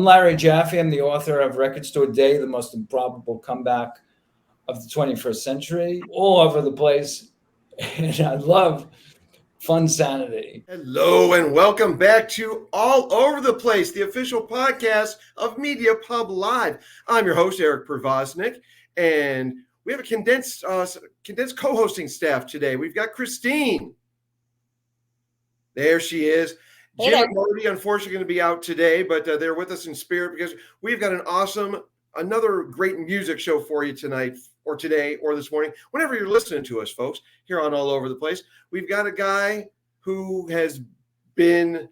Larry Jaffe. I'm the author of Record Store Day, the most improbable comeback of the 21st century, all over the place. And I love fun sanity. Hello and welcome back to All Over the Place, the official podcast of Media Pub Live. I'm your host, Eric Pervosnik, and we have a condensed co-hosting staff today. We've got Christine. There she is. Hey Jim there. and Marty, unfortunately, going to be out today, but they're with us in spirit because we've got another great music show for you tonight, or today, or this morning, whenever you're listening to us, folks, here on All Over the Place. We've got a guy who has been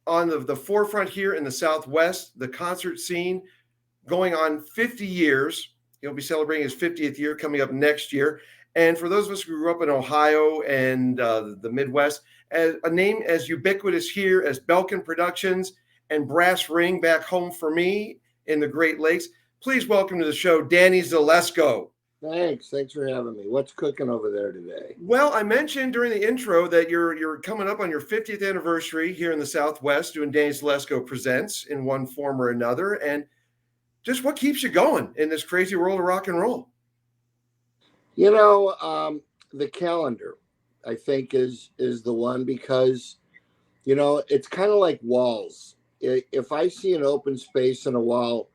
on the forefront here in the Southwest, the concert scene, going on 50 years. He'll be celebrating his 50th year coming up next year. And for those of us who grew up in Ohio and the Midwest, as a name as ubiquitous here as Belkin Productions and Brass Ring back home for me in the Great Lakes, please welcome to the show, Danny Zelisko. Thanks for having me. What's cooking over there today? Well, I mentioned during the intro that you're coming up on your 50th anniversary here in the Southwest doing Danny Zelisko Presents in one form or another. And just what keeps you going in this crazy world of rock and roll? You know, the calendar, I think, is the one because, you know, it's kind of like walls. If I see an open space in a wall,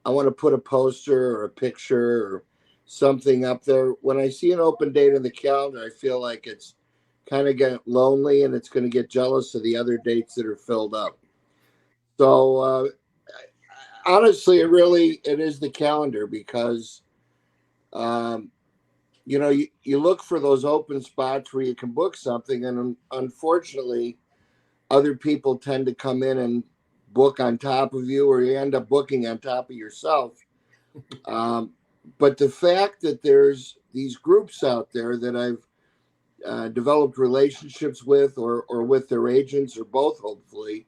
I want to put a poster or a picture or something up there. When I see an open date in the calendar, I feel like it's kind of get lonely and it's going to get jealous of the other dates that are filled up. So honestly, it is the calendar because, you know, you look for those open spots where you can book something. And unfortunately, other people tend to come in and book on top of you, or you end up booking on top of yourself. But the fact that there's these groups out there that I've developed relationships with or with their agents or both, hopefully,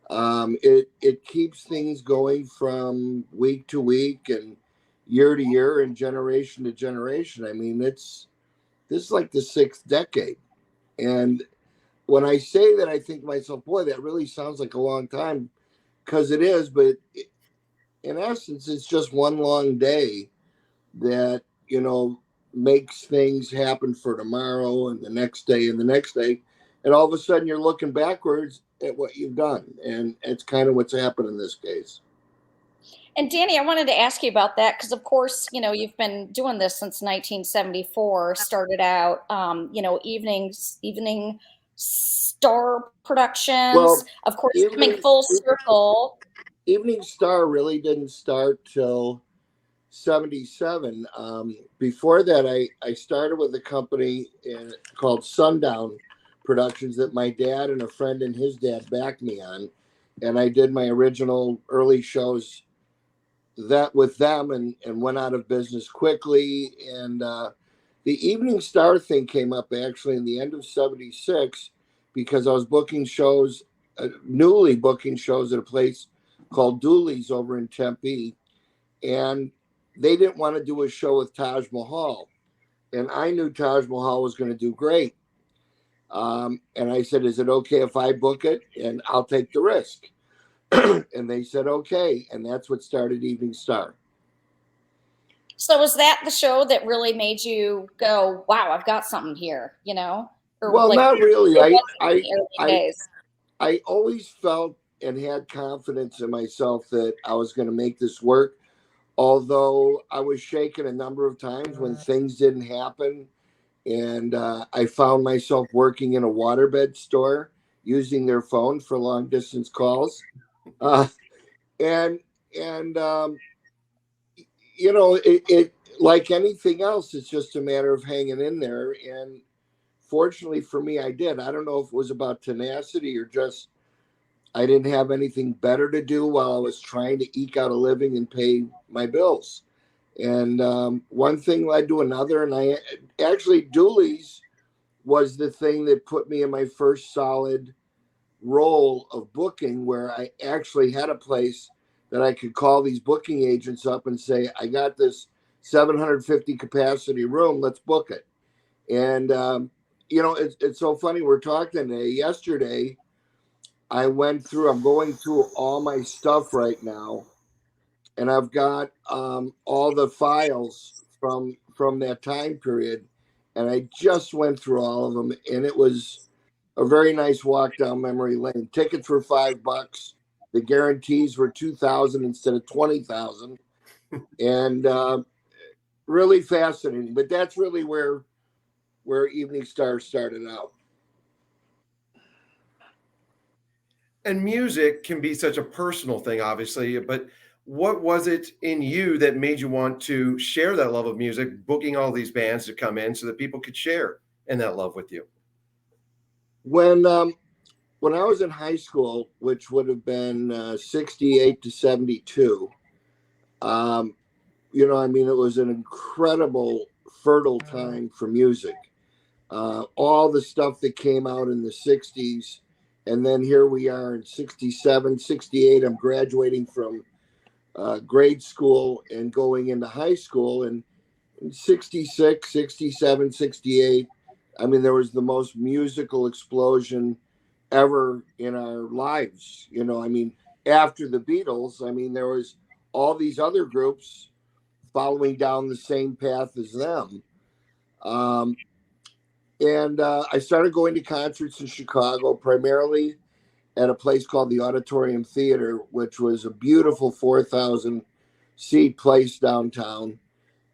it keeps things going from week to week and year to year and generation to generation. I mean, this is like the 6th decade. And when I say that, I think to myself, boy, that really sounds like a long time, because it is. But in essence, it's just one long day that, you know, makes things happen for tomorrow and the next day and the next day. And all of a sudden you're looking backwards at what you've done. And it's kind of what's happened in this case. And Danny, I wanted to ask you about that because, of course, you know, you've been doing this since 1974. Started out, you know, Evening Star Productions. Well, of course, coming full circle. Evening Star really didn't start till 77. Before that, I started with a company called Sundown Productions that my dad and a friend and his dad backed me on. And I did my original early shows with them and went out of business quickly. And the Evening Star thing came up actually in the end of 76 because I was booking shows, newly booking shows at a place called Dooley's over in Tempe. And they didn't want to do a show with Taj Mahal. And I knew Taj Mahal was going to do great. And I said, is it okay if I book it? And I'll take the risk. And they said, okay. And that's what started Evening Star. So was that the show that really made you go, wow, I've got something here, you know? Or well, like, not really. I I always felt and had confidence in myself that I was going to make this work. Although I was shaken a number of times when things didn't happen. And I found myself working in a waterbed store using their phone for long distance calls. And you know, it like anything else, it's just a matter of hanging in there. And fortunately for me, I did. I don't know if it was about tenacity or just I didn't have anything better to do while I was trying to eke out a living and pay my bills. And one thing led to another. And I actually, Dooley's was the thing that put me in my first solid role of booking, where I actually had a place that I could call these booking agents up and say, I got this 750 capacity room, let's book it. And, you know, it's so funny. We're talking today. Yesterday, I'm going through all my stuff right now, and I've got all the files from that time period, and I just went through all of them, and it was a very nice walk down memory lane. Tickets were $5. The guarantees were 2,000 instead of 20,000, and really fascinating. But that's really where Evening Star started out. And music can be such a personal thing, obviously, but what was it in you that made you want to share that love of music, booking all these bands to come in so that people could share in that love with you? When I was in high school, which would have been 68 to 72, I mean, it was an incredible, fertile time for music. All the stuff that came out in the 60s. And then here we are in 67, 68. I'm graduating from grade school and going into high school. And in 66, 67, 68, I mean, there was the most musical explosion ever in our lives. I mean, after the Beatles, I mean, there was all these other groups following down the same path as them. And I started going to concerts in Chicago, primarily at a place called the Auditorium Theater, which was a beautiful 4,000 seat place downtown.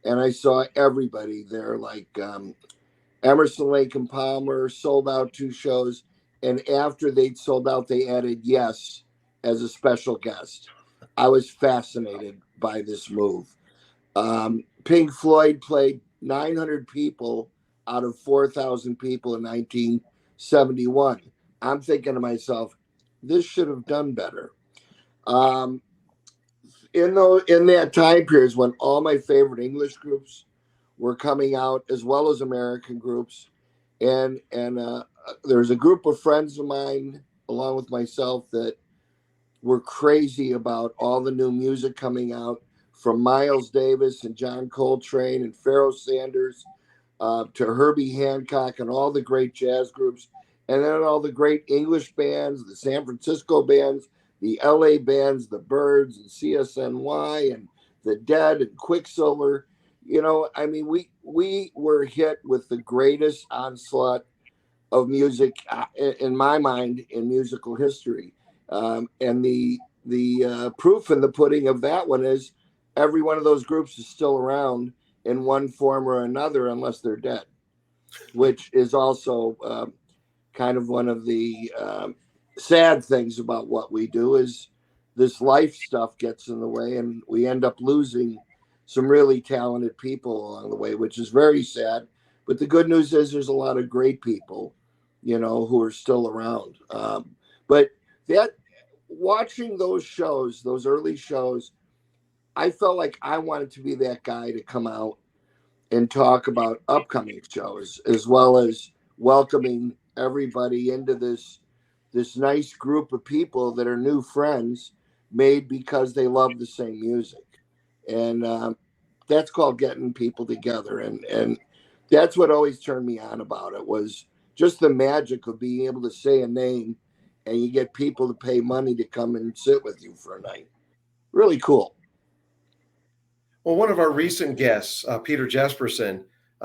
And I saw everybody there, like Emerson, Lake and Palmer sold out 2 shows. And after they'd sold out, they added Yes as a special guest. I was fascinated by this move. Pink Floyd played 900 people out of 4,000 people in 1971. I'm thinking to myself, this should have done better. In that time period when all my favorite English groups were coming out, as well as American groups, and there's a group of friends of mine, along with myself, that were crazy about all the new music coming out, from Miles Davis and John Coltrane and Pharoah Sanders to Herbie Hancock and all the great jazz groups, and then all the great English bands, the San Francisco bands, the LA bands, the Byrds and CSNY and the Dead and Quicksilver. I mean, we were hit with the greatest onslaught of music, in my mind, in musical history. And the proof in the pudding of that one is every one of those groups is still around in one form or another, unless they're dead, which is also kind of one of the sad things about what we do, is this life stuff gets in the way, and we end up losing some really talented people along the way, which is very sad. But the good news is there's a lot of great people, who are still around. But that, watching those shows, those early shows, I felt like I wanted to be that guy to come out and talk about upcoming shows, as well as welcoming everybody into this nice group of people that are new friends made because they love the same music. And that's called getting people together. And that's what always turned me on about it, was just the magic of being able to say a name and you get people to pay money to come and sit with you for a night. Really cool. Well, one of our recent guests, Peter Jesperson,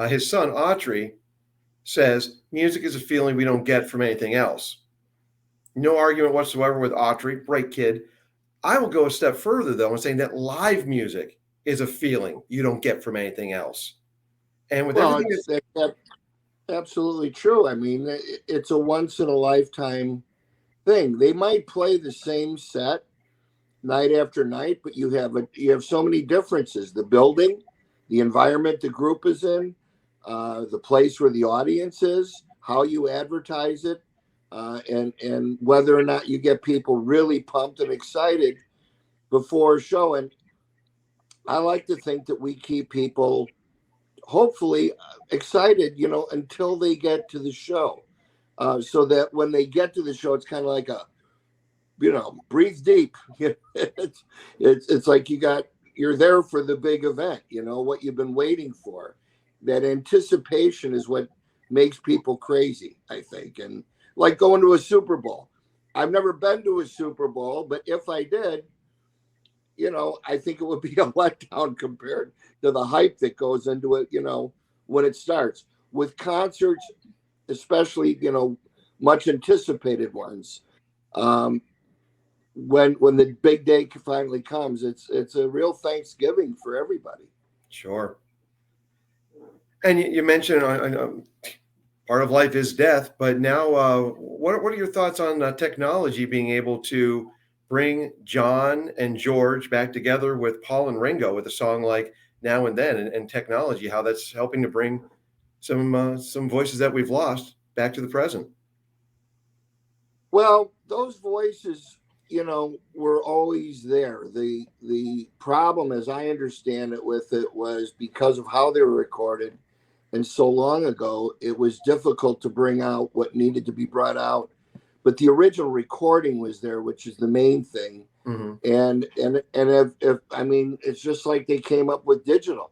his son Autry, says music is a feeling we don't get from anything else. No argument whatsoever with Autry. Great kid. I will go a step further, though, in saying that live music is a feeling you don't get from anything else. And with everything that's absolutely true. I mean, it's a once in a lifetime thing. They might play the same set night after night, but you have so many differences: the building, the environment the group is in, the place where the audience is, how you advertise it, and whether or not you get people really pumped and excited before a show. And I like to think that we keep people hopefully excited, until they get to the show, so that when they get to the show, it's kind of like a, breathe deep. It's like you're there for the big event, what you've been waiting for. That anticipation is what makes people crazy, I think. And like going to a Super Bowl, I've never been to a Super Bowl, but if I did, I think it would be a letdown compared to the hype that goes into it, when it starts. With concerts, especially, much anticipated ones, when the big day finally comes, it's a real Thanksgiving for everybody. Sure. And you mentioned part of life is death, but now what are your thoughts on technology being able to bring John and George back together with Paul and Ringo with a song like Now and Then, and technology, how that's helping to bring some voices that we've lost back to the present? Well, those voices, were always there. The problem, as I understand it, with it was because of how they were recorded and so long ago, it was difficult to bring out what needed to be brought out. But the original recording was there, which is the main thing. Mm-hmm. And if I mean, it's just like they came up with digital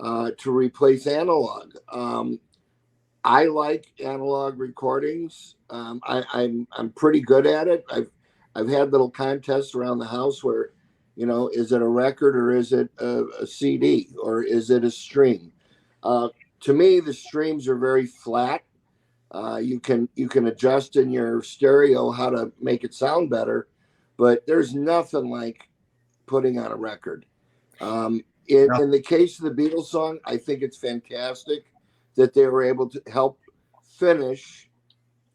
to replace analog. I like analog recordings. I'm pretty good at it. I've had little contests around the house where, is it a record or is it a CD or is it a stream? To me, the streams are very flat. You can adjust in your stereo how to make it sound better, but there's nothing like putting on a record. In the case of the Beatles song, I think it's fantastic that they were able to help finish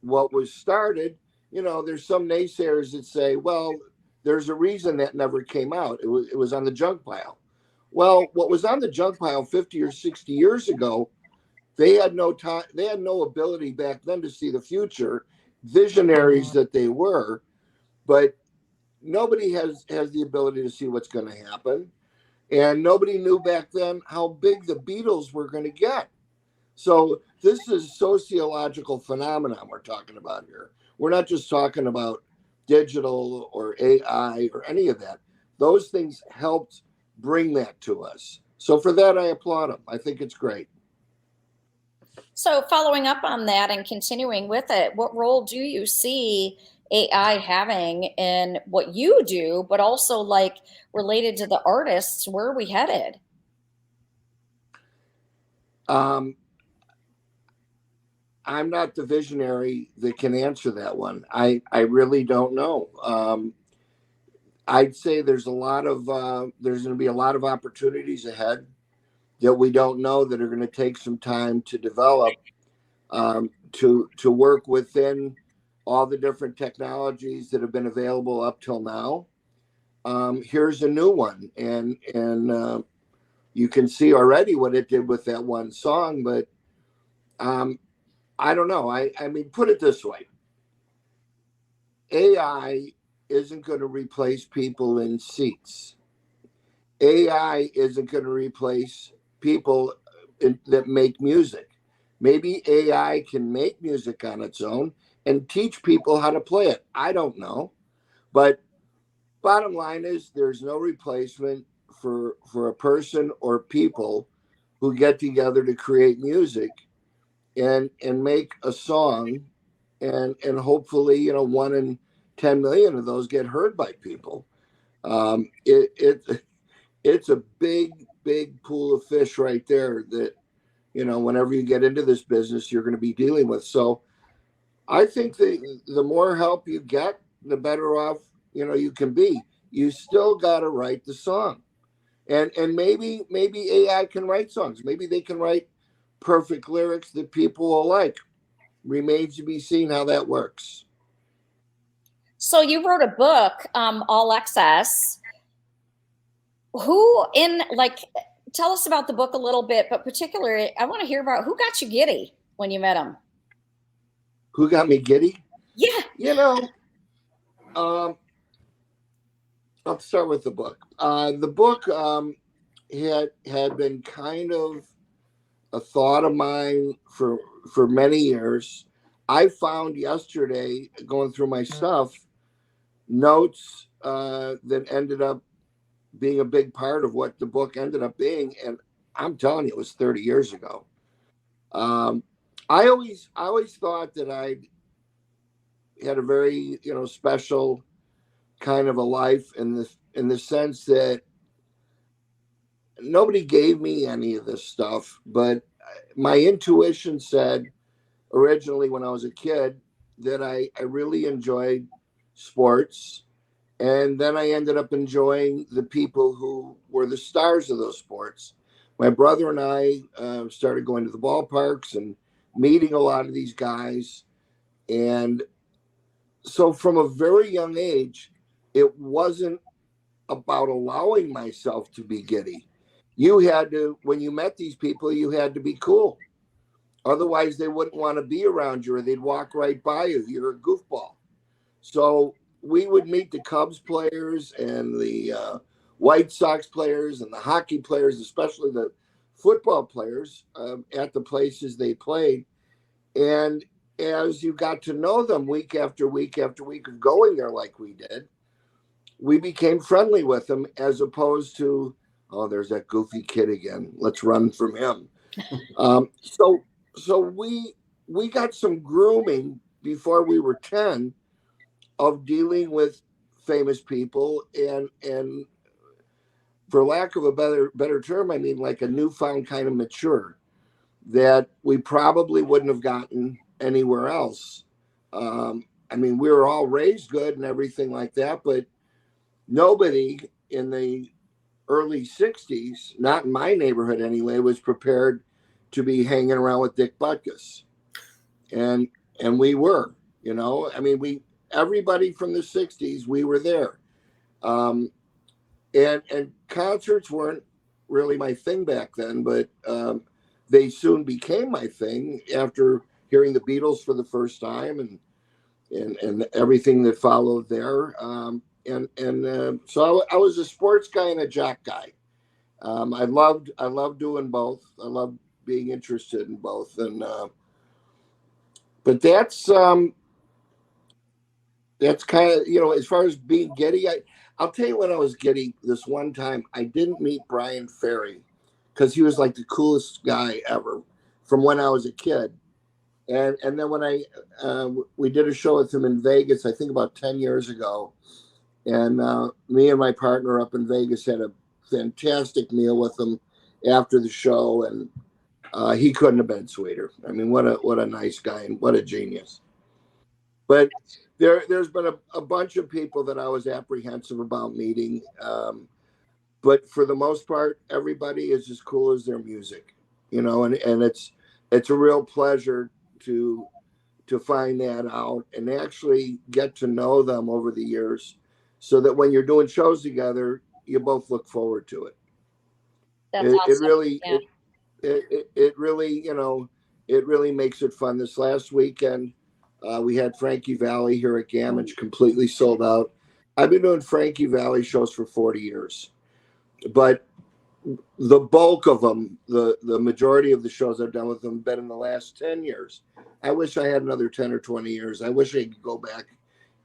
what was started. There's some naysayers that say, well, there's a reason that never came out. It was on the junk pile. Well, what was on the junk pile 50 or 60 years ago, they had no time. They had no ability back then to see the future, visionaries that they were, but nobody has the ability to see what's going to happen. And nobody knew back then how big the Beatles were going to get. So this is sociological phenomenon we're talking about here. We're not just talking about digital or AI or any of that. Those things helped bring that to us. So for that, I applaud them. I think it's great. So following up on that and continuing with it, what role do you see AI having in what you do, but also like related to the artists? Where are we headed? I'm not the visionary that can answer that one. I really don't know. I'd say there's there's going to be a lot of opportunities ahead that we don't know, that are going to take some time to develop, to work within all the different technologies that have been available up till now. Here's a new one, and you can see already what it did with that one song, but I don't know. I mean, put it this way. AI isn't going to replace people in seats. AI isn't going to replace people that make music. Maybe AI can make music on its own and teach people how to play it. I don't know. But bottom line is, there's no replacement for a person or people who get together to create music and make a song, and hopefully 1 in 10 million of those get heard by people. It's a big pool of fish right there that whenever you get into this business, you're going to be dealing with. So I think that the more help you get, the better off you can be. You still got to write the song, and maybe AI can write songs. Maybe they can write perfect lyrics that people will like. Remains to be seen how that works. So you wrote a book, All Access. Who in like? Tell us about the book a little bit, but particularly, I want to hear about who got you giddy when you met him. Who got me giddy? Yeah. I'll start with the book. The book had been kind of a thought of mine for many years. I found yesterday, going through my stuff, notes that ended up being a big part of what the book ended up being, and I'm telling you, it was 30 years ago. I always thought that I'd had a very, special kind of a life in the sense that nobody gave me any of this stuff, but my intuition said originally when I was a kid that I really enjoyed sports. And then I ended up enjoying the people who were the stars of those sports. My brother and I started going to the ballparks and meeting a lot of these guys. And so from a very young age, it wasn't about allowing myself to be giddy. You had to, when you met these people, you had to be cool. Otherwise, they wouldn't want to be around you or they'd walk right by you. You're a goofball. So we would meet the Cubs players and the White Sox players and the hockey players, especially the football players at the places they played. And as you got to know them week after week after week of going there like we did, we became friendly with them as opposed to, oh, there's that goofy kid again. Let's run from him. So we got some grooming before we were 10 of dealing with famous people and for lack of a better term, I mean like a newfound kind of mature that we probably wouldn't have gotten anywhere else. I mean, we were all raised good and everything like that, but nobody in the early 60s, not in my neighborhood anyway, was prepared to be hanging around with Dick Butkus. And we were, I mean, everybody from the 60s, we were there. And concerts weren't really my thing back then, but they soon became my thing after hearing the Beatles for the first time and everything that followed there. So I was a sports guy and a jock guy. I loved doing both. I loved being interested in both. And but that's kind of, as far as being giddy, I'll tell you when I was giddy this one time, I didn't meet Brian Ferry because he was like the coolest guy ever from when I was a kid. And then when we did a show with him in Vegas, I think about 10 years ago. And me and my partner up in Vegas had a fantastic meal with him after the show. And he couldn't have been sweeter. I mean, what a nice guy and what a genius. But there's been a bunch of people that I was apprehensive about meeting. But for the most part, everybody is as cool as their music, and it's a real pleasure to find that out and actually get to know them over the years so that when you're doing shows together, you both look forward to it. That's It awesome. really, Yeah. it really, it really makes it fun. This last weekend, we had Frankie Valli here at Gamage, completely sold out. I've been doing Frankie Valli shows for 40 years, but the bulk of them, the majority of the shows I've done with them, have been in the last 10 years. I wish I had another 10 or 20 years. I wish I could go back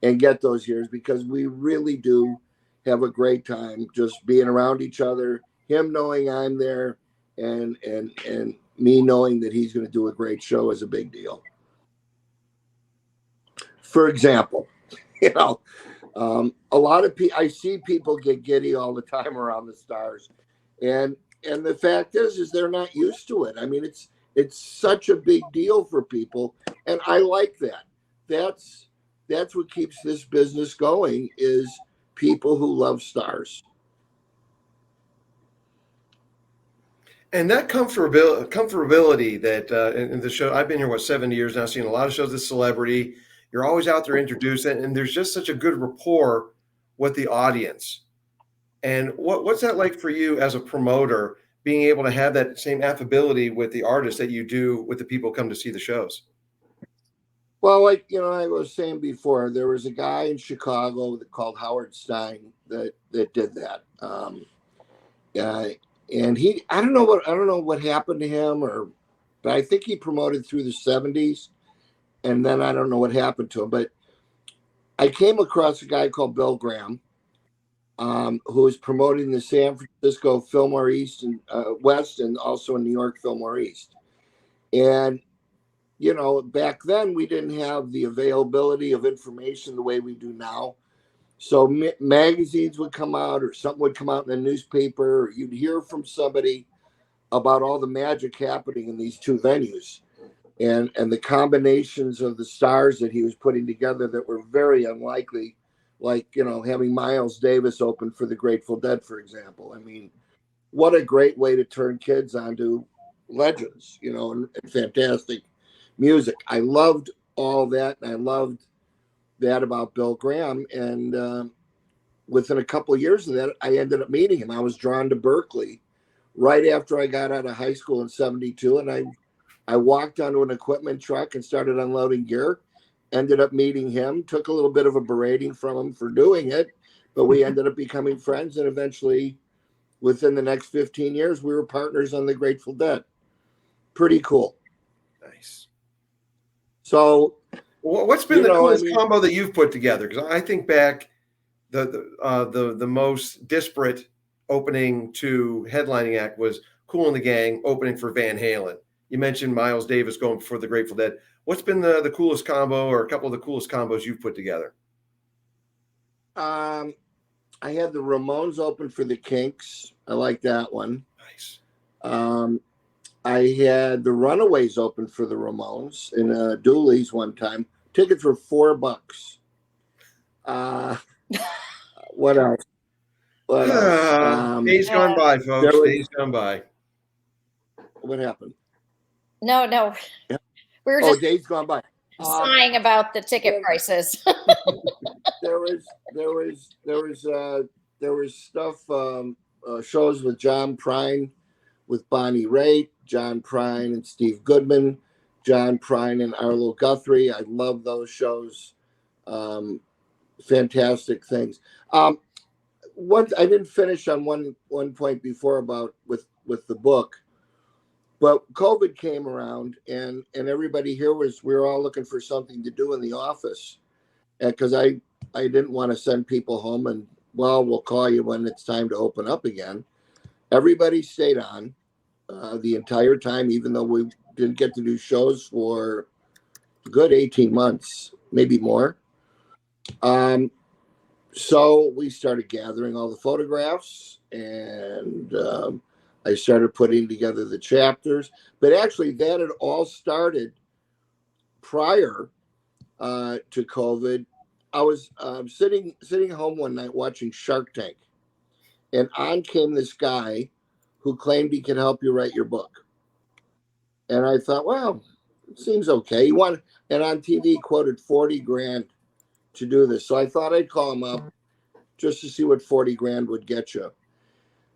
and get those years because we really do have a great time just being around each other, him knowing I'm there and me knowing that he's going to do a great show is a big deal. For example, a lot of people, I see people get giddy all the time around the stars. And the fact is they're not used to it. I mean, it's such a big deal for people. And I like that. That's what keeps this business going is people who love stars. And that comfortability that in the show, I've been here, 70 years now, seen a lot of shows with celebrity. You're always out there introducing, and there's just such a good rapport with the audience. And what's that like for you as a promoter, being able to have that same affability with the artists that you do with the people who come to see the shows? Well, like, I was saying before, there was a guy in Chicago called Howard Stein that did that. And I don't know what happened to him but I think he promoted through the 70s and then I don't know what happened to him, but I came across a guy called Bill Graham, who was promoting the San Francisco Fillmore East and West and also in New York Fillmore East. And back then we didn't have the availability of information the way we do now. So magazines would come out, or something would come out in the newspaper, or you'd hear from somebody about all the magic happening in these two venues, and the combinations of the stars that he was putting together that were very unlikely, like having Miles Davis open for the Grateful Dead, for example. I mean, what a great way to turn kids onto legends, and fantastic music. I loved all that, and I loved that about Bill Graham. And within a couple of years of that, I ended up meeting him. I was drawn to Berkeley right after I got out of high school in '72, and I walked onto an equipment truck and started unloading gear. Ended up meeting him, took a little bit of a berating from him for doing it, but we ended up becoming friends, and eventually within the next 15 years, we were partners on the Grateful Dead. Pretty cool. Nice. So, what's been the coolest combo that you've put together? Because I think back, the most disparate opening to headlining act was Kool and the Gang opening for Van Halen. You mentioned Miles Davis going for the Grateful Dead. What's been the coolest combo, or a couple of the coolest combos you've put together? I had the Ramones open for the Kinks. I like that one. Nice. I had the Runaways open for the Ramones in Dooley's one time. Tickets were $4. What else? Days gone by, folks. Days gone by. What happened? No. Yeah. We were just days gone by. sighing about the ticket prices. there was stuff, shows with John Prine, with Bonnie Raitt, John Prine and Steve Goodman, John Prine and Arlo Guthrie. I love those shows. Fantastic things. One, I didn't finish on one point before about with the book, but COVID came around, and everybody here we were all looking for something to do in the office, because I didn't want to send people home and, well, we'll call you when it's time to open up again. Everybody stayed on the entire time, even though we didn't get to do shows for a good 18 months, maybe more. So we started gathering all the photographs, and I started putting together the chapters. But actually, that had all started prior to COVID. I was sitting home one night watching Shark Tank, and on came this guy who claimed he could help you write your book. And I thought, well, it seems okay. And on TV quoted 40 grand to do this. So I thought I'd call him up just to see what 40 grand would get you.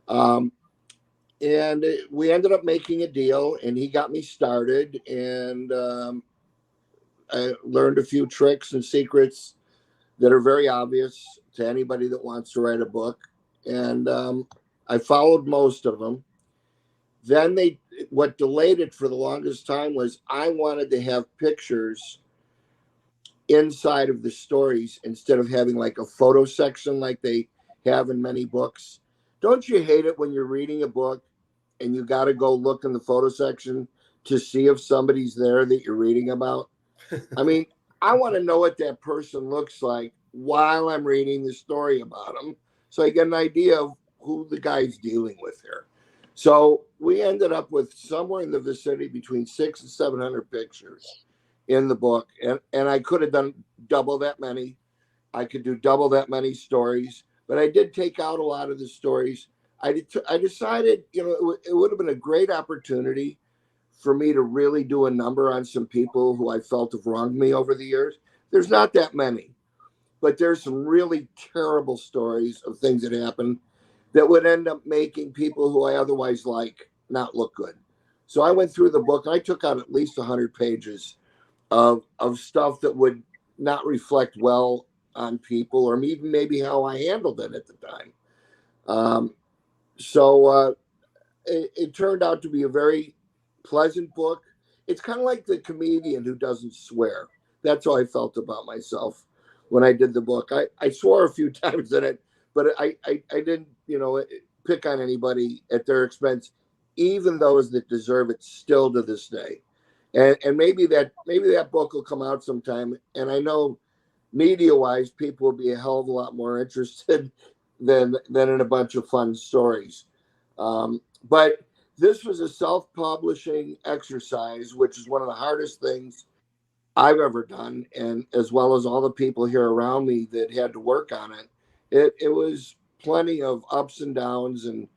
And we ended up making a deal, and he got me started, and I learned a few tricks and secrets that are very obvious to anybody that wants to write a book. And I followed most of them. Then what delayed it for the longest time was I wanted to have pictures inside of the stories instead of having like a photo section like they have in many books. Don't you hate it when you're reading a book and you got to go look in the photo section to see if somebody's there that you're reading about? I mean, I want to know what that person looks like while I'm reading the story about them, so I get an idea of who the guy's dealing with here. So we ended up with somewhere in the vicinity between 600 and 700 pictures in the book, and I could have done double that many. I could do double that many stories, but I did take out a lot of the stories. I decided, it would have been a great opportunity for me to really do a number on some people who I felt have wronged me over the years. There's not that many, but there's some really terrible stories of things that happened that would end up making people who I otherwise like not look good. So I went through the book, and I took out at least 100 pages of stuff that would not reflect well on people, or even maybe how I handled it at the time. So it turned out to be a very pleasant book. It's kind of like the comedian who doesn't swear. That's how I felt about myself when I did the book. I swore a few times in it, but I didn't, pick on anybody at their expense, even those that deserve it still to this day. And maybe that book will come out sometime. And I know media wise, people will be a hell of a lot more interested than in a bunch of fun stories. But this was a self-publishing exercise, which is one of the hardest things I've ever done, and as well as all the people here around me that had to work on it. It was plenty of ups and downs, and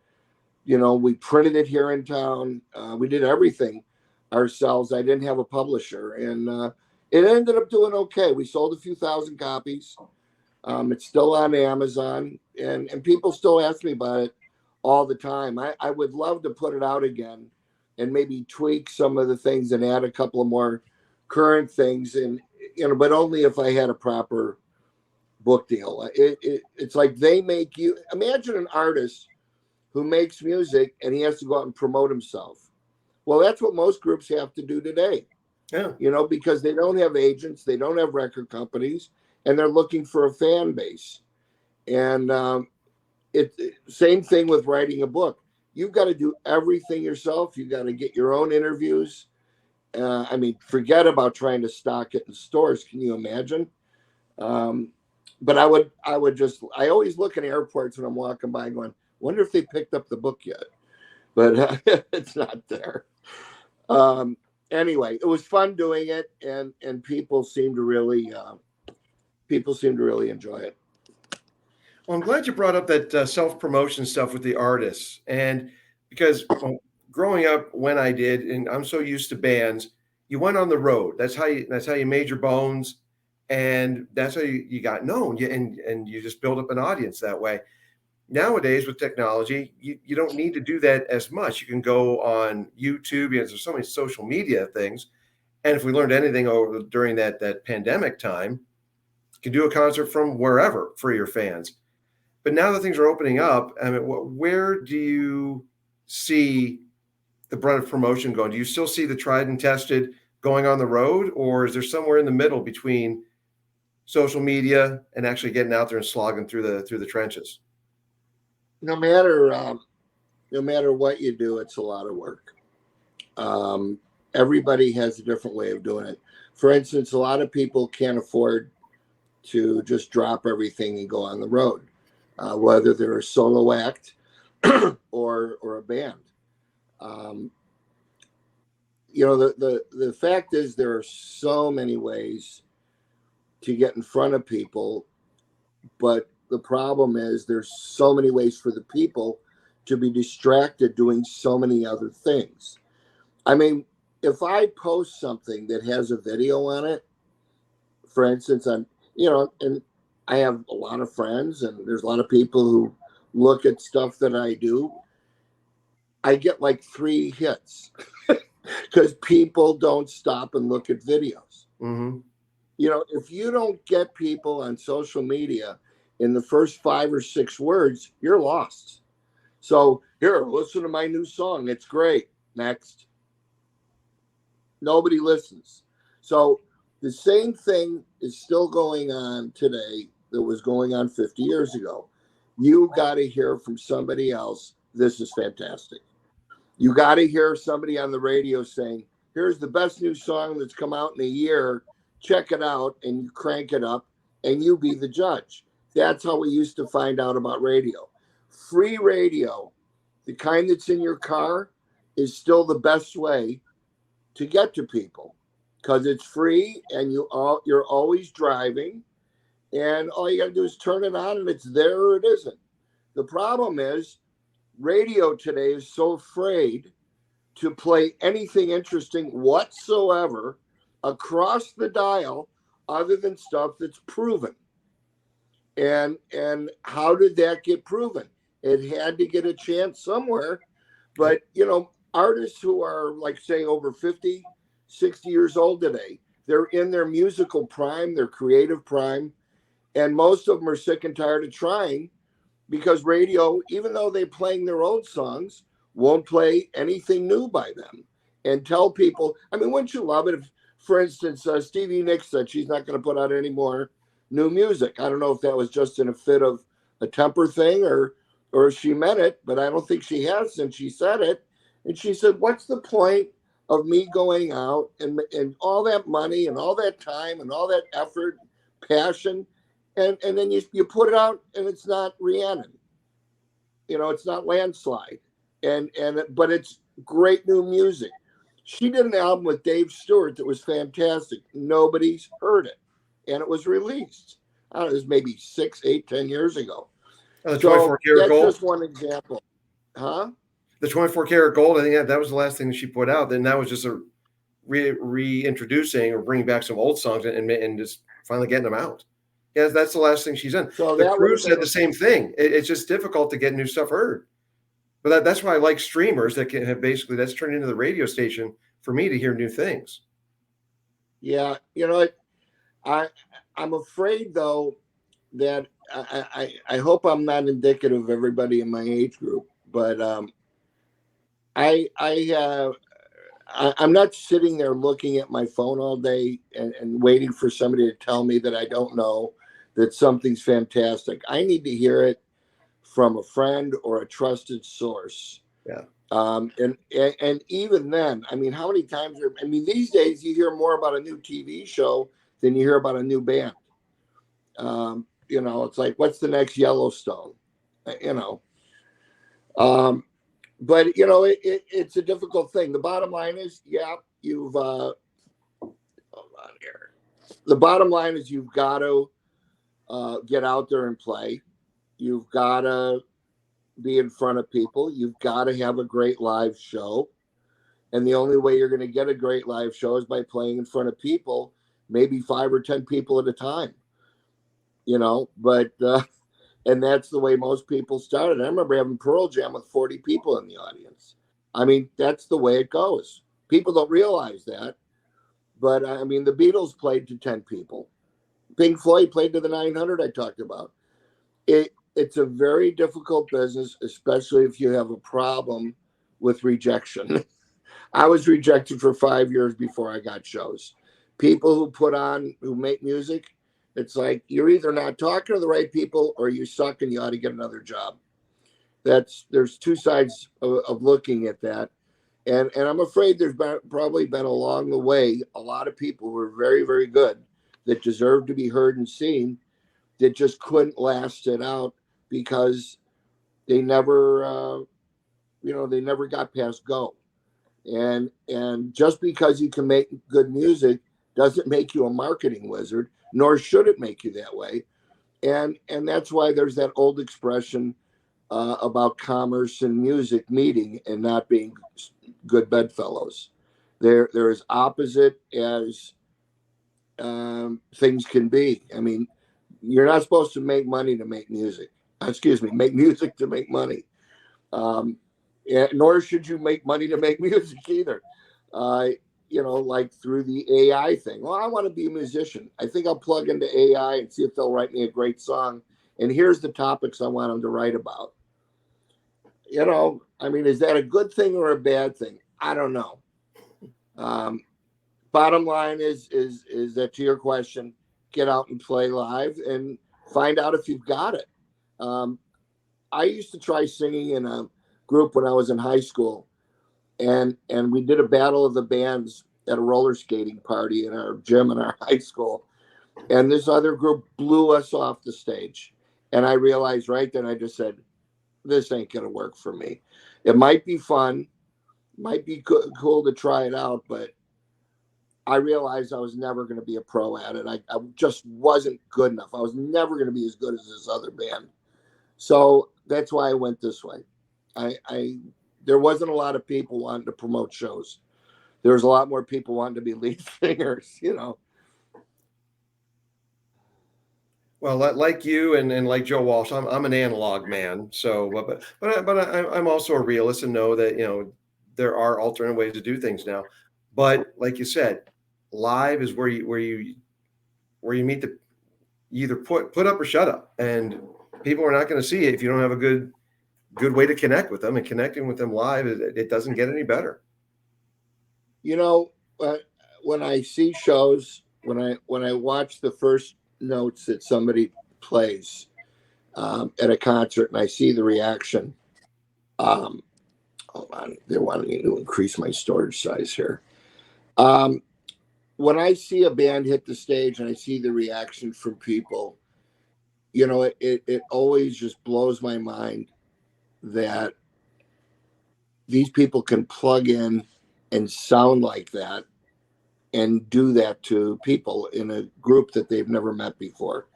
we printed it here in town. We did everything ourselves. I didn't have a publisher, and it ended up doing okay. We sold a few thousand copies. It's still on Amazon, and people still ask me about it all the time. I would love to put it out again and maybe tweak some of the things and add a couple of more current things, and but only if I had a proper book deal. It's like they make you imagine an artist who makes music and he has to go out and promote himself. Well, that's what most groups have to do today. Yeah. Because they don't have agents, they don't have record companies, and they're looking for a fan base. And same thing with writing a book. You've got to do everything yourself. You've got to get your own interviews. Forget about trying to stock it in stores. Can you imagine? But I always look in airports when I'm walking by going, wonder if they picked up the book yet. But it's not there. Anyway, it was fun doing it, and people seem to really enjoy it. Well, I'm glad you brought up that self-promotion stuff with the artists, and because growing up when I did, and I'm so used to bands, you went on the road. That's how you made your bones, and that's how you got known. And you just build up an audience that way. Nowadays with technology, you don't need to do that as much. You can go on YouTube. There's so many social media things, and if we learned anything during that pandemic time, you can do a concert from wherever for your fans. But now that things are opening up, where do you see the brunt of promotion going? Do you still see the tried and tested going on the road, or is there somewhere in the middle between social media and actually getting out there and slogging through the trenches? No matter what you do, it's a lot of work. Everybody has a different way of doing it. For instance, a lot of people can't afford to just drop everything and go on the road, whether they're a solo act or a band. The fact is there are so many ways to get in front of people, but the problem is there's so many ways for the people to be distracted doing so many other things. If I post something that has a video on it, for instance, and I have a lot of friends and there's a lot of people who look at stuff that I do, I get like 3 hits because people don't stop and look at videos. Mm-hmm. If you don't get people on social media in the first 5 or 6 words, you're lost. So here, listen to my new song. It's great. Next. Nobody listens. So the same thing is still going on today that was going on 50 years ago. You got to hear from somebody else, this is fantastic. You got to hear somebody on the radio saying, here's the best new song that's come out in a year. Check it out, and you crank it up, and you be the judge. That's how we used to find out about radio. Free radio, the kind that's in your car, is still the best way to get to people because it's free and you're always driving, and all you got to do is turn it on and it's there or it isn't. The problem is radio today is so afraid to play anything interesting whatsoever across the dial other than stuff that's proven. And how did that get proven? It had to get a chance somewhere. But, artists who are like, say, over 50, 60 years old today, they're in their musical prime, their creative prime. And most of them are sick and tired of trying because radio, even though they're playing their old songs, won't play anything new by them and tell people. Wouldn't you love it if, for instance, Stevie Nicks said she's not going to put out any more new music? I don't know if that was just in a fit of a temper thing or she meant it, but I don't think she has since she said it. And she said, what's the point of me going out and all that money and all that time and all that effort, passion, and then you put it out and it's not Rhiannon. You know, it's not Landslide. But it's great new music. She did an album with Dave Stewart that was fantastic. Nobody's heard it. And it was released. I don't know, it was maybe 6, 8, 10 years ago. The 24 karat that's gold. just one example. Huh? The 24 karat gold, I think that was the last thing that she put out. Then that was just a reintroducing or bringing back some old songs and just finally getting them out. Yeah, that's the last thing she's done. So the Crew said the same thing. It's just difficult to get new stuff heard. But that's why I like streamers that can have basically that's turned into the radio station for me to hear new things. Yeah, you know, I'm afraid though that I hope I'm not indicative of everybody in my age group, but I'm not sitting there looking at my phone all day and waiting for somebody to tell me that I don't know that something's fantastic. I need to hear it from a friend or a trusted source. Yeah. And even then, I mean, how many times these days you hear more about a new TV show than you hear about a new band. You know, it's like, what's the next Yellowstone? You know. But you know, it's a difficult thing. The bottom line is, yeah, you've hold on here. The bottom line is you've got to get out there and play. You've got to be in front of people. You've got to have a great live show. And the only way you're going to get a great live show is by playing in front of people, maybe 5 or 10 people at a time. You know, but and that's the way most people started. I remember having Pearl Jam with 40 people in the audience. I mean, that's the way it goes. People don't realize that. But I mean, the Beatles played to 10 people. Pink Floyd played to the 900 I talked about. It's a very difficult business, especially if you have a problem with rejection. I was rejected for 5 years before I got shows. People who make music, it's like you're either not talking to the right people or you suck and you ought to get another job. There's two sides of looking at that. And I'm afraid there's probably been along the way a lot of people who are very, very good that deserve to be heard and seen that just couldn't last it out because they never, they never got past go. And just because you can make good music doesn't make you a marketing wizard, nor should it make you that way. And that's why there's that old expression about commerce and music meeting and not being good bedfellows. They're as opposite as things can be. I mean, you're not supposed to make money to make music. Make music to make money. Nor should you make money to make music either. Like through the AI thing. Well, I want to be a musician. I think I'll plug into AI and see if they'll write me a great song. And here's the topics I want them to write about. You know, I mean, is that a good thing or a bad thing? I don't know. Bottom line is that, to your question, get out and play live and find out if you've got it. I used to try singing in a group when I was in high school, and we did a battle of the bands at a roller skating party in our gym in our high school, and this other group blew us off the stage. And I realized right then, I just said, this ain't gonna work for me. It might be fun, might be cool to try it out, but I realized I was never going to be a pro at it. I just wasn't good enough. I was never going to be as good as this other band. So that's why I went this way. There wasn't a lot of people wanting to promote shows. There was a lot more people wanting to be lead singers, you know. Well, like you and like Joe Walsh, I'm an analog man. So, but I'm also a realist and know that, you know, there are alternate ways to do things now. But like you said, live is where you meet you either put up or shut up, and people are not going to see it if you don't have a good way to connect with them. And connecting with them live, it doesn't get any better. You know, when I see shows, when I watch the first notes that somebody plays at a concert, and I see the reaction. Hold on. They're wanting to increase my storage size here. When I see a band hit the stage and I see the reaction from people, you know, it always just blows my mind that these people can plug in and sound like that and do that to people in a group that they've never met before.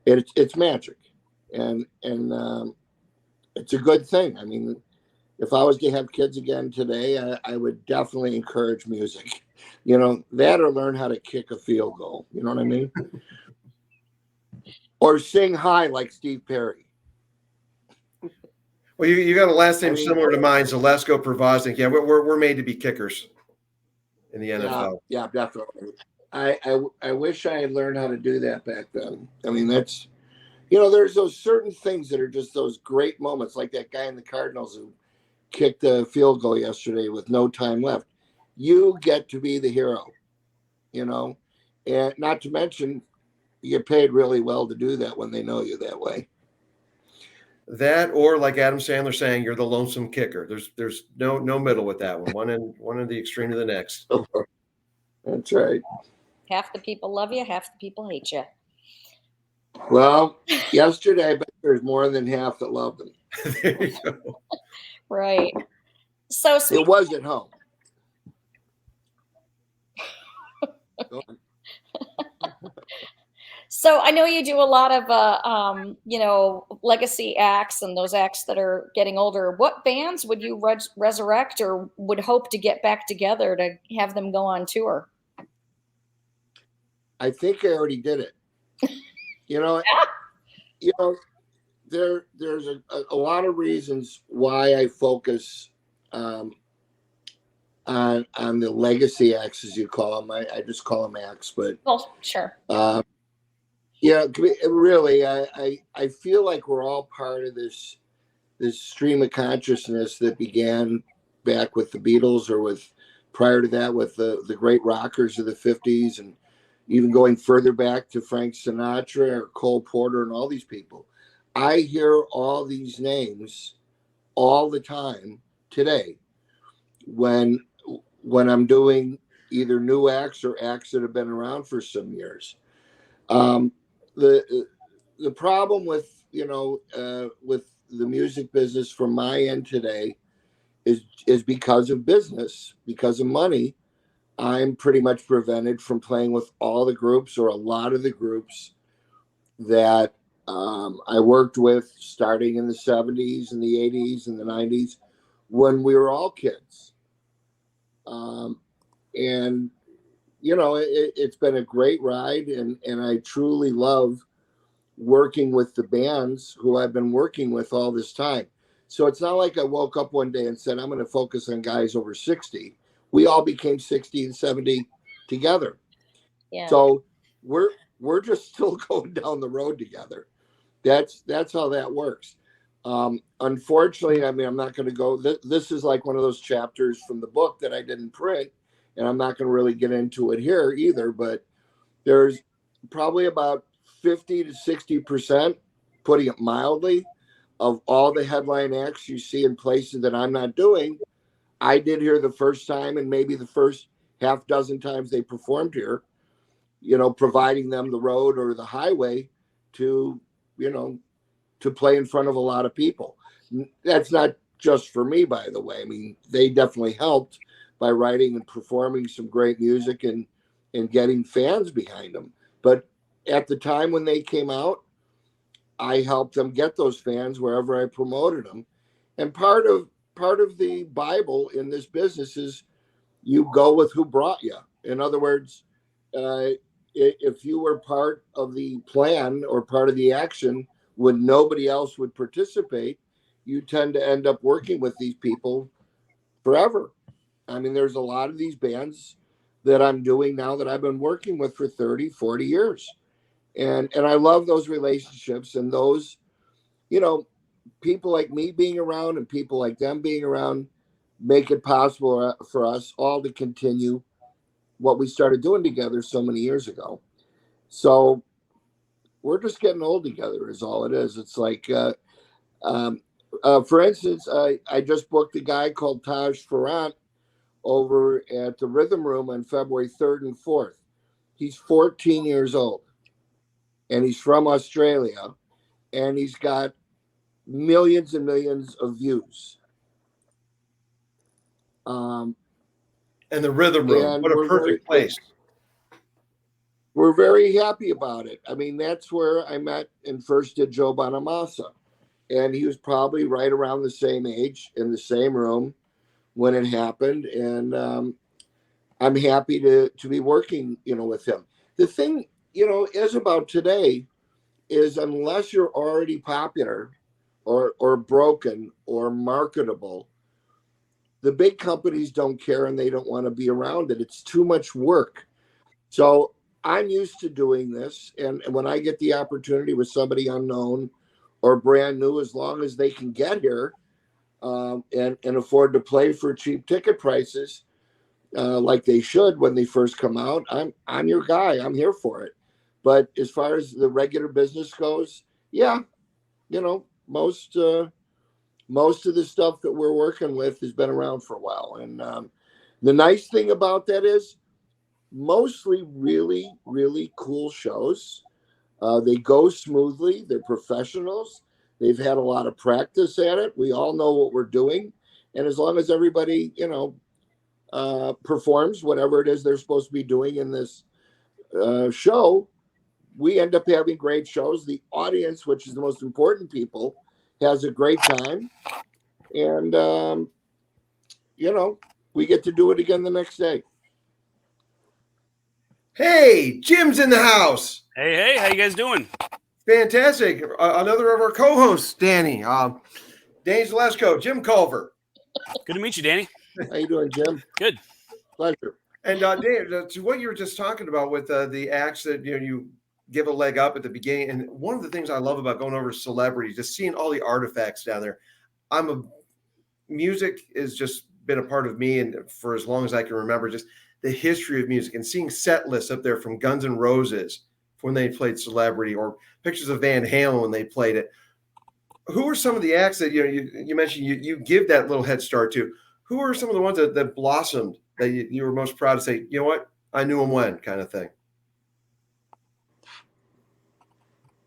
It's magic, and it's a good thing. I mean, if I was to have kids again today, I would definitely encourage music. You know, that or learn how to kick a field goal. You know what I mean? Or sing high like Steve Perry. Well, you got a last name similar to mine, Zelisko Provoznik. Yeah, we're made to be kickers in the NFL. Yeah, definitely. I wish I had learned how to do that back then. I mean, that's, you know, there's those certain things that are just those great moments, like that guy in the Cardinals who kicked the field goal yesterday with no time left. You get to be the hero, you know, and not to mention you get paid really well to do that when they know you that way. That, or like Adam Sandler saying, you're the lonesome kicker. There's no middle with that one. One in the extreme to the next. That's right. Half the people love you, half the people hate you. Well, yesterday I bet there's more than half that loved them. There you go. Right. So it was at home. So I know you do a lot of, you know, legacy acts and those acts that are getting older. What bands would you resurrect or would hope to get back together to have them go on tour? I think I already did it. You know, there's a lot of reasons why I focus on the legacy acts, as you call them. I just call them acts, but sure. Yeah, really, I feel like we're all part of this stream of consciousness that began back with the Beatles, or with prior to that with the great rockers of the 50s, and even going further back to Frank Sinatra or Cole Porter and all these people. I hear all these names all the time today when I'm doing either new acts or acts that have been around for some years. The problem with, you know, with the music business from my end today is because of business, because of money. I'm pretty much prevented from playing with all the groups, or a lot of the groups that I worked with starting in the 70s and the 80s and the 90s when we were all kids. And you know, it's been a great ride, and I truly love working with the bands who I've been working with all this time. So it's not like I woke up one day and said, I'm going to focus on guys over 60. We all became 60 and 70 together. Yeah. So we're just still going down the road together. That's how that works. Unfortunately, I mean, I'm not going to go. This is like one of those chapters from the book that I didn't print, and I'm not going to really get into it here either, but there's probably about 50 to 60%, putting it mildly, of all the headline acts you see in places that I'm not doing, I did here the first time, and maybe the first half dozen times they performed here, you know, providing them the road or the highway to, you know, to play in front of a lot of people. That's not just for me, by the way. I mean, they definitely helped by writing and performing some great music and getting fans behind them. But at the time when they came out, I helped them get those fans wherever I promoted them. And part of the Bible in this business is you go with who brought you. In other words, if you were part of the plan or part of the action when nobody else would participate, you tend to end up working with these people forever. I mean, there's a lot of these bands that I'm doing now that I've been working with for 30, 40 years. And I love those relationships, and those, you know, people like me being around and people like them being around make it possible for us all to continue what we started doing together so many years ago. So we're just getting old together is all it is. It's like, for instance, I just booked a guy called Taj Farrant over at the Rhythm Room on February 3rd and 4th. He's 14 years old, and he's from Australia, and he's got millions and millions of views. And the Rhythm Room, what a perfect place. We're very happy about it. I mean, that's where I met and first did Joe Bonamassa. And he was probably right around the same age in the same room when it happened. And I'm happy to be working, with him. The thing, is about today is unless you're already popular or broken or marketable, the big companies don't care and they don't want to be around it. It's too much work. So I'm used to doing this. And when I get the opportunity with somebody unknown or brand new, as long as they can get here and afford to play for cheap ticket prices, like they should when they first come out, I'm your guy. I'm here for it. But as far as the regular business goes, yeah, most of the stuff that we're working with has been around for a while. And the nice thing about that is mostly really, really cool shows. They go smoothly. They're professionals. They've had a lot of practice at it. We all know what we're doing. And as long as everybody, performs whatever it is they're supposed to be doing in this show, we end up having great shows. The audience, which is the most important people, has a great time. And, we get to do it again the next day. Hey, Jim's in the house. Hey, how you guys doing? Fantastic. Another of our co-hosts, Danny. Danny Zelisko, Jim Culver. Good to meet you, Danny. How you doing, Jim? Good. Pleasure. And Dave, to what you were just talking about with the acts that you give a leg up at the beginning, and one of the things I love about going over to celebrity, just seeing all the artifacts down there. Music has just been a part of me, and for as long as I can remember, just the history of music and seeing set lists up there from Guns N' Roses when they played Celebrity, or pictures of Van Halen when they played it. Who are some of the acts that you mentioned you give that little head start to? Who are some of the ones that blossomed that you were most proud to say, you know what, I knew them when, kind of thing?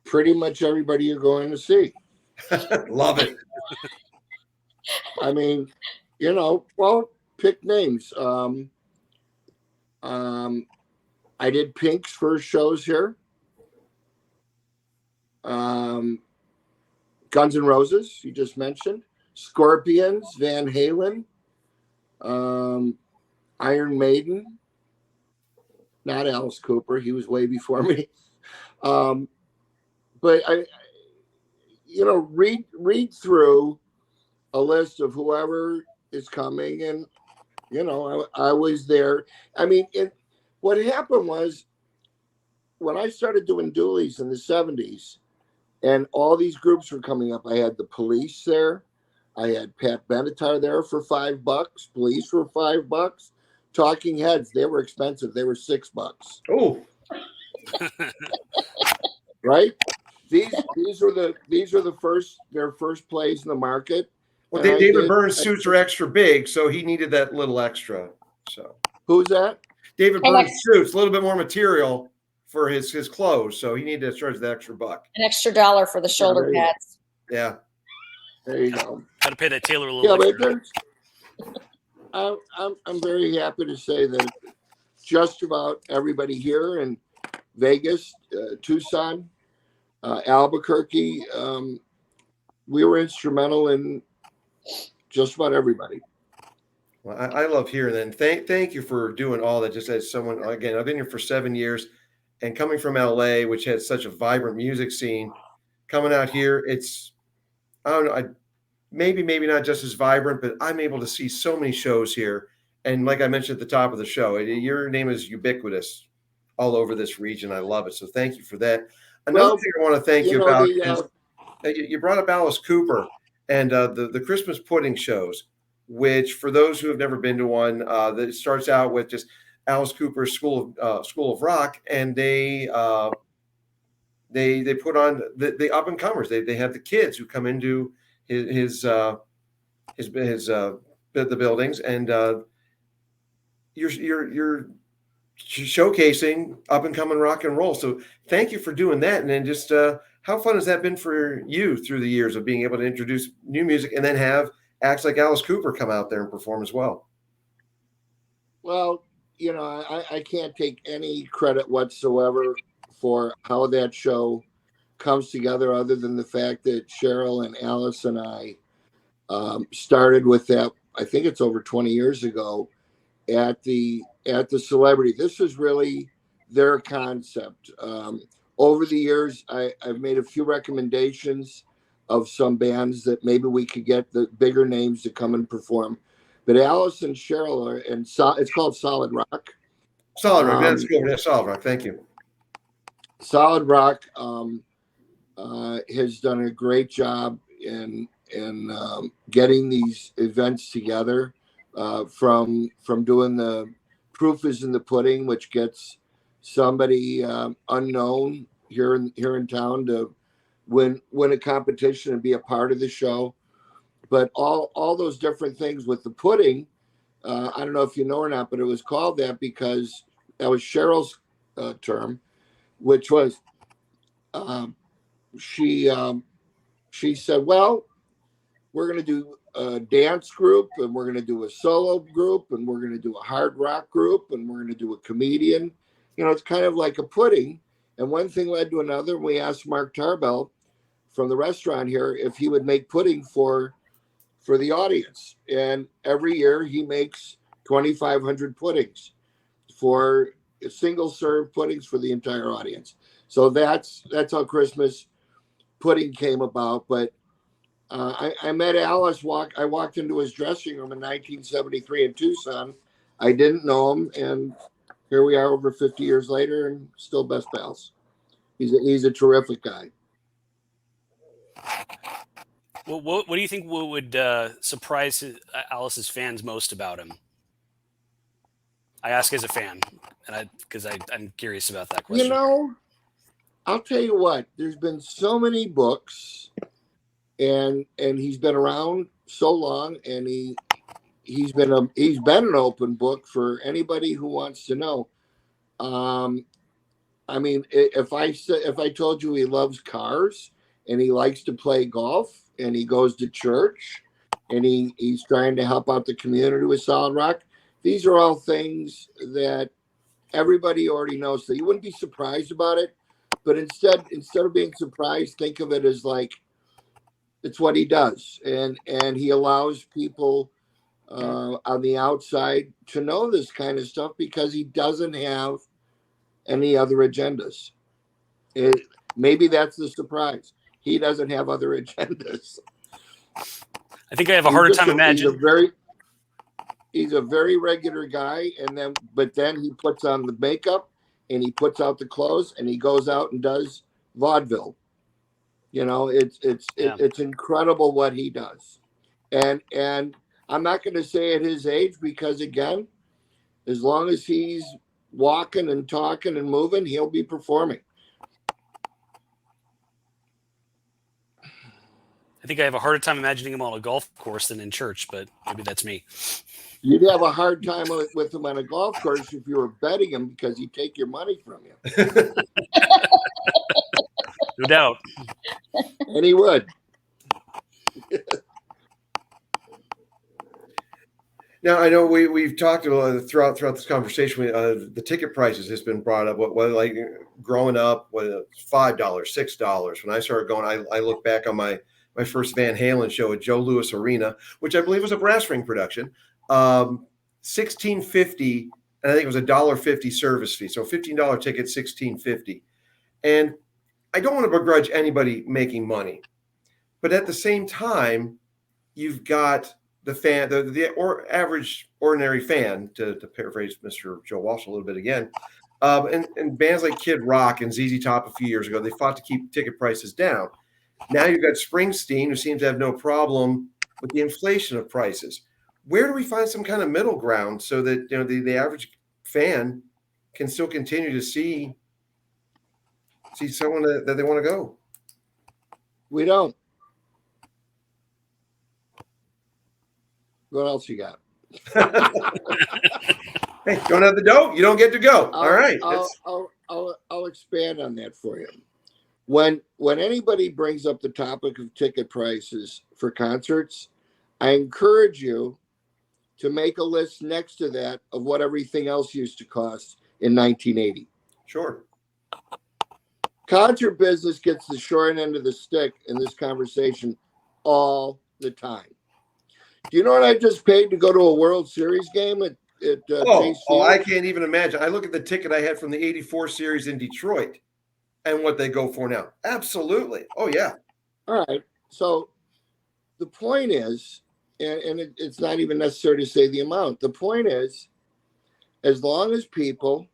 Pretty much everybody you're going to see. Love it. I mean, well, pick names. I did Pink's first shows here. Guns N' Roses, you just mentioned. Scorpions, Van Halen, Iron Maiden. Not Alice Cooper, he was way before me. But I, read through a list of whoever is coming, and I was there. I mean, what happened was when I started doing dualies in the 70s, and all these groups were coming up. I had the Police there. I had Pat Benatar there for $5. Police were $5. Talking Heads, they were expensive. They were $6. Oh, right. These are their first plays in the market. well, David Byrne's suits are extra big, so he needed that little extra. So who's that? David Byrne's suits, a little bit more material for his clothes, so he needed to charge the extra $1. An extra $1 for the shoulder pads. Yeah. There you go. Got to pay that tailor a little extra. But I'm very happy to say that just about everybody here in Vegas, Tucson, Albuquerque, we were instrumental in just about everybody. Well, I love hearing that. And thank you for doing all that. Just as someone, again, I've been here for 7 years, and coming from LA, which has such a vibrant music scene, coming out here, it's, I don't know, maybe not just as vibrant, but I'm able to see so many shows here. And like I mentioned at the top of the show, your name is ubiquitous all over this region. I love it. So thank you for that. Another thing I want to thank you about is you brought up Alice Cooper and the Christmas pudding shows, which for those who have never been to one, that starts out with just Alice Cooper's School of Rock, and they put on the up and comers. They have the kids who come into the buildings, and you're showcasing up and coming rock and roll. So thank you for doing that. And then just how fun has that been for you through the years of being able to introduce new music and then have acts like Alice Cooper come out there and perform as well? Well, I can't take any credit whatsoever for how that show comes together, other than the fact that Cheryl and Alice and I started with that. I think it's over 20 years ago at the Celebrity. This was really their concept. Over the years, I've made a few recommendations of some bands that maybe we could get the bigger names to come and perform. But Alice and Cheryl are, and it's called Solid Rock. Solid Rock. That's good. Yeah, Solid Rock. Thank you. Solid Rock has done a great job in getting these events together. From doing the Proof is in the Pudding, which gets somebody unknown here in town to win a competition and be a part of the show. But all those different things with the pudding, I don't know if you know or not, but it was called that because that was Cheryl's term, which was she said, well, we're going to do a dance group, and we're going to do a solo group, and we're going to do a hard rock group, and we're going to do a comedian. It's kind of like a pudding. And one thing led to another. We asked Mark Tarbell from the restaurant here if he would make pudding for the audience. And every year he makes 2,500 puddings for single serve puddings for the entire audience. So that's how Christmas pudding came about. But I met Alice. I walked into his dressing room in 1973 in Tucson. I didn't know him, and here we are over 50 years later, and still best pals. He's a terrific guy. Well, what do you think would surprise Alice's fans most about him? I ask as a fan, and because I'm curious about that question. I'll tell you what. There's been so many books, and he's been around so long, and he's been an open book for anybody who wants to know. I mean, if I told you he loves cars and he likes to play golf and he goes to church and he's trying to help out the community with Solid Rock, these are all things that everybody already knows. So you wouldn't be surprised about it, but instead of being surprised, think of it as like it's what he does, and he allows people on the outside to know this kind of stuff because he doesn't have any other agendas. Maybe that's the surprise. He doesn't have other agendas. I think I have a harder time imagining. He's a very regular guy, but then he puts on the makeup and he puts out the clothes and he goes out and does vaudeville. It's incredible what he does. And I'm not going to say at his age because, again, as long as he's walking and talking and moving, he'll be performing. I think I have a harder time imagining him on a golf course than in church, but maybe that's me. You'd have a hard time with him on a golf course if you were betting him because he'd take your money from you. No doubt. And he would. Now, I know we've talked about throughout this conversation, the ticket prices has been brought up. What like growing up, $5, $6. When I started going, I look back on my first Van Halen show at Joe Louis Arena, which I believe was a brass ring production, $16.50, and I think it was $1.50 service fee. So $15 ticket, $16.50. And I don't want to begrudge anybody making money, but at the same time, you've got the fan, the average ordinary fan, to paraphrase Mr. Joe Walsh a little bit again, and bands like Kid Rock and ZZ Top a few years ago, they fought to keep ticket prices down. Now you've got Springsteen, who seems to have no problem with the inflation of prices. Where do we find some kind of middle ground so that the average fan can still continue to see someone that they want to go? We don't. What else you got? Hey, don't have the dough, you don't get to go. All right. I'll expand on that for you. When anybody brings up the topic of ticket prices for concerts, I encourage you to make a list next to that of what everything else used to cost in 1980. Sure. Concert business gets the short end of the stick in this conversation all the time. Do you know what I just paid to go to a World Series game at Chase Field? I can't even imagine. I look at the ticket I had from the 84 series in Detroit and what they go for now. Absolutely. Oh, yeah. All right. So the point is, and it's not even necessary to say the amount. The point is, as long as people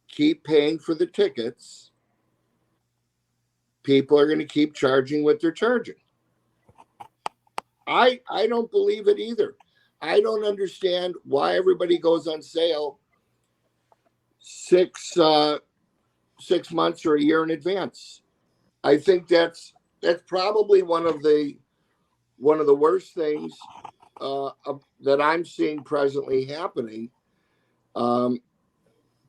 keep paying for the tickets, people are going to keep charging what they're charging. I don't believe it either. I don't understand why everybody goes on sale 6 months or a year in advance. I think that's probably one of the worst things that I'm seeing presently happening,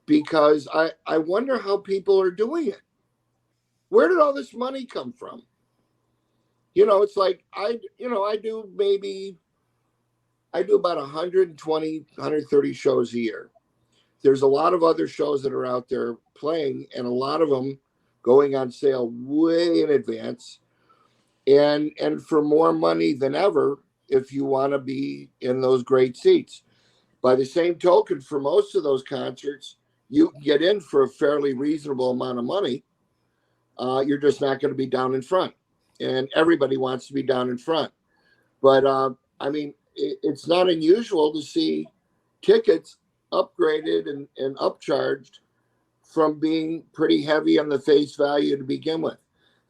because I wonder how people are doing it. Where did all this money come from? It's like I do about 120, 130 shows a year. There's a lot of other shows that are out there playing, and a lot of them going on sale way in advance, and for more money than ever if you want to be in those great seats. By the same token, for most of those concerts, you can get in for a fairly reasonable amount of money. You're just not going to be down in front. And everybody wants to be down in front. But, it's not unusual to see tickets upgraded and upcharged from being pretty heavy on the face value to begin with.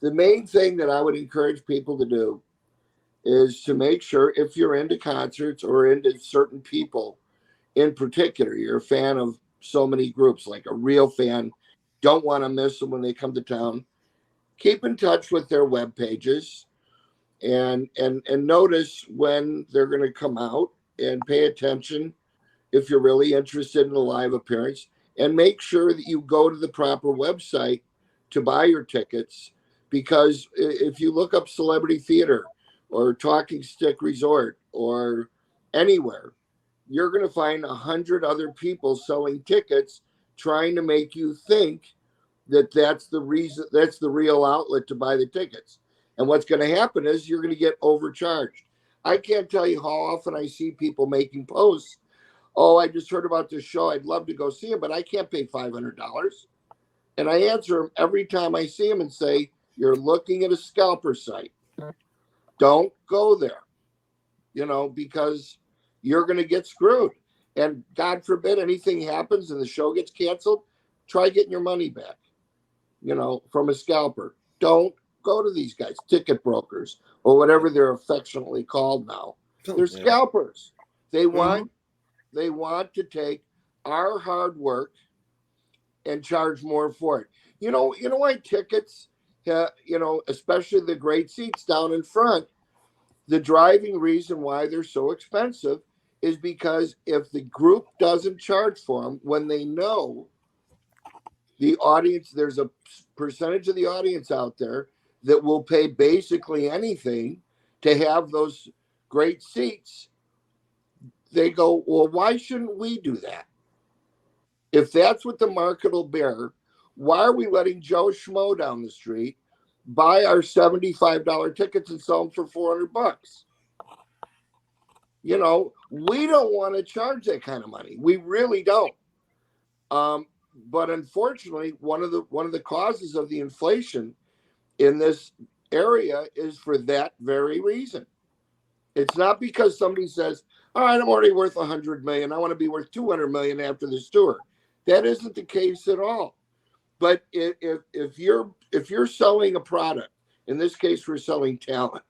The main thing that I would encourage people to do is to make sure, if you're into concerts or into certain people in particular, you're a fan of so many groups, like a real fan, don't want to miss them when they come to town, keep in touch with their web pages and notice when they're going to come out, and pay attention if you're really interested in a live appearance, and make sure that you go to the proper website to buy your tickets. Because if you look up Celebrity Theater or Talking Stick Resort or anywhere, you're going to find 100 other people selling tickets, trying to make you think that that's the reason, that's the real outlet to buy the tickets. And what's going to happen is you're going to get overcharged. I can't tell you how often I see people making posts. Oh, I just heard about this show. I'd love to go see him, but I can't pay $500. And I answer them every time I see them and say, you're looking at a scalper site. Don't go there, because you're going to get screwed. And God forbid anything happens and the show gets canceled, try getting your money back, from a scalper. Don't go to these guys, ticket brokers, or whatever they're affectionately called now. They're scalpers. They want to take our hard work and charge more for it. You know why tickets, especially the great seats down in front, the driving reason why they're so expensive is because if the group doesn't charge for them, when they know the audience, there's a percentage of the audience out there that will pay basically anything to have those great seats, they go, well, why shouldn't we do that? If that's what the market will bear, why are we letting Joe Schmo down the street buy our $75 tickets and sell them for $400? We don't want to charge that kind of money. We really don't. But unfortunately, one of the causes of the inflation in this area is for that very reason. It's not because somebody says, all right, I'm already worth $100 million. I want to be worth $200 million after this tour. That isn't the case at all. But if you're selling a product, in this case, we're selling talent.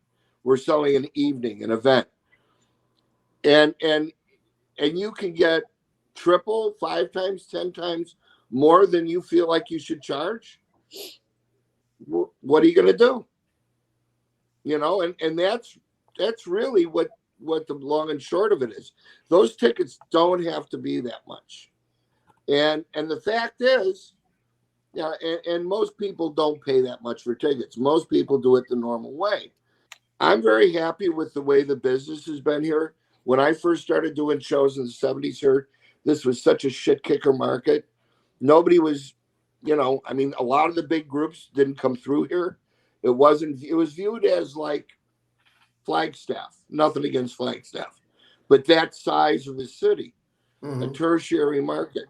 We're selling an evening, an event. And you can get triple, 5 times, 10 times more than you feel like you should charge. What are you going to do? And that's really what what the long and short of it is. Those tickets don't have to be that much. And the fact is, yeah, and most people don't pay that much for tickets. Most people do it the normal way. I'm very happy with the way the business has been here. When I first started doing shows in the 70s here, this was such a shit kicker market. Nobody was, a lot of the big groups didn't come through here. It was viewed as like Flagstaff. Nothing against Flagstaff, but that size of the city, a tertiary market.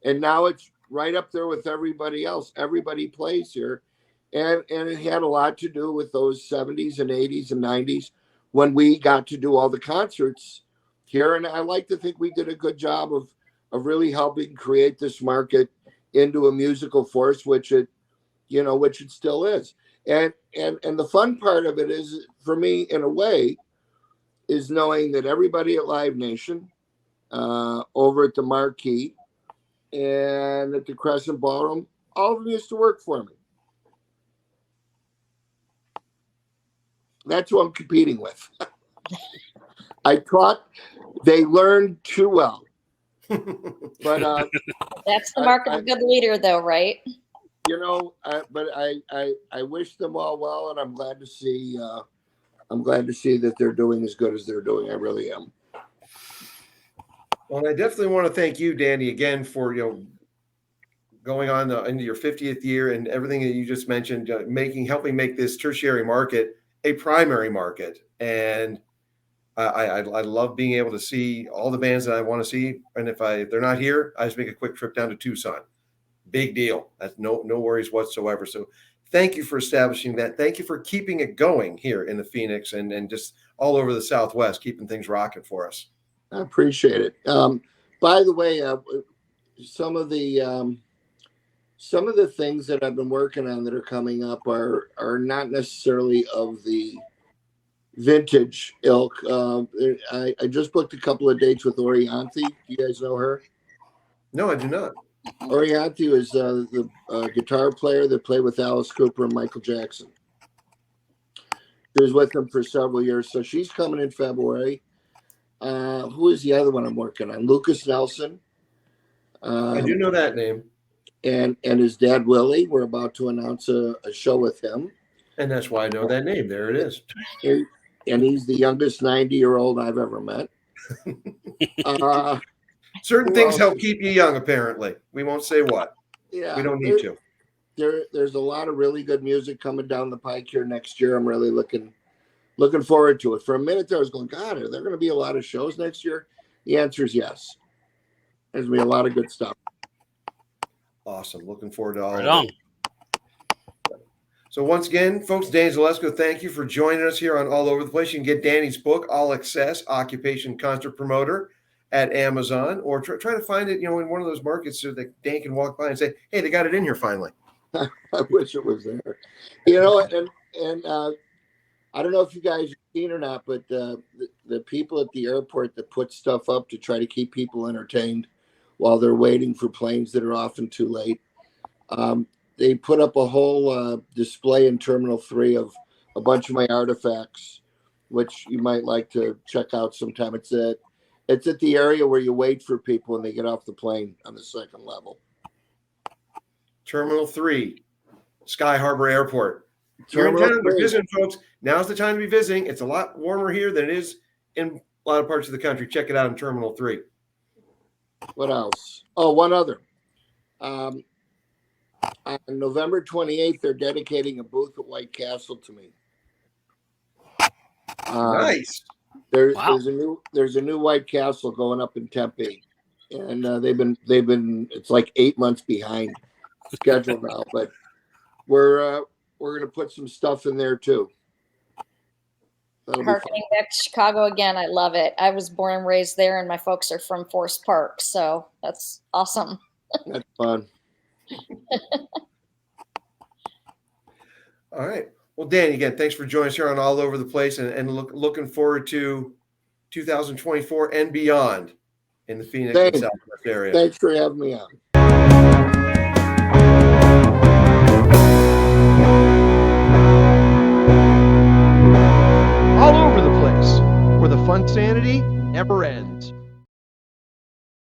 And now it's right up there with everybody else. Everybody plays here. And it had a lot to do with those 70s and 80s and 90s when we got to do all the concerts here. And I like to think we did a good job of really helping create this market into a musical force, which it still is. And the fun part of it is, for me, in a way, is knowing that everybody at Live Nation, over at the Marquee, and at the Crescent Ballroom, all of them used to work for me. That's who I'm competing with. I thought they learned too well. But that's the mark of a good leader, though, right? But I wish them all well, and I'm glad to see that they're doing as good as they're doing. I really am. Well, I definitely want to thank you, Danny, again for going on into your 50th year and everything that you just mentioned, helping make this tertiary market a primary market. And I love being able to see all the bands that I want to see. And if they're not here, I just make a quick trip down to Tucson. Big deal. That's no worries whatsoever. So thank you for establishing that. Thank you for keeping it going here in the Phoenix and just all over the Southwest, keeping things rocking for us. I appreciate it. By the way, some of the things that I've been working on that are coming up are not necessarily of the vintage ilk. I just booked a couple of dates with Orianthi. Do you guys know her? No, I do not. Orianthi is the guitar player that played with Alice Cooper and Michael Jackson. She was with them for several years, so she's coming in February. Who is the other one I'm working on? Lucas Nelson. I do know that name. And his dad, Willie. We're about to announce a show with him. And that's why I know that name. There it is. And he's the youngest 90-year-old I've ever met. Certain things help keep you young, apparently. We won't say what. Yeah. We don't need to. There's a lot of really good music coming down the pike here next year. I'm really looking forward to it. For a minute there, I was going, God, are there going to be a lot of shows next year? The answer is yes. There's going to be a lot of good stuff. Awesome. Looking forward to all right of it. So once again, folks, Danny Zelisko, thank you for joining us here on All Over the Place. You can get Danny's book, All Access, Occupation Concert Promoter, at Amazon, or try to find it, in one of those markets so that Dan can walk by and say, hey, they got it in here finally. I wish it was there. And I don't know if you guys have seen or not, but the people at the airport that put stuff up to try to keep people entertained while they're waiting for planes that are often too late, they put up a whole display in Terminal 3 of a bunch of my artifacts, which you might like to check out sometime. It's at the area where you wait for people when they get off the plane on the second level. Terminal 3, Sky Harbor Airport. You're in town, you're visiting, folks. Now's the time to be visiting. It's a lot warmer here than it is in a lot of parts of the country. Check it out in Terminal 3. What else? Oh, one other. On November 28th, they're dedicating a booth at White Castle to me. Nice. There's a new White Castle going up in Tempe, and they've been it's like 8 months behind schedule now, but we're gonna put some stuff in there too. Harkening back to Chicago again, I love it. I was born and raised there, and my folks are from Forest Park, so that's awesome. That's fun. All right. Well, Danny, again, thanks for joining us here on All Over the Place, and looking forward to 2024 and beyond in the Phoenix and Southwest area. Thanks for having me on. All Over the Place, where the fun insanity never ends.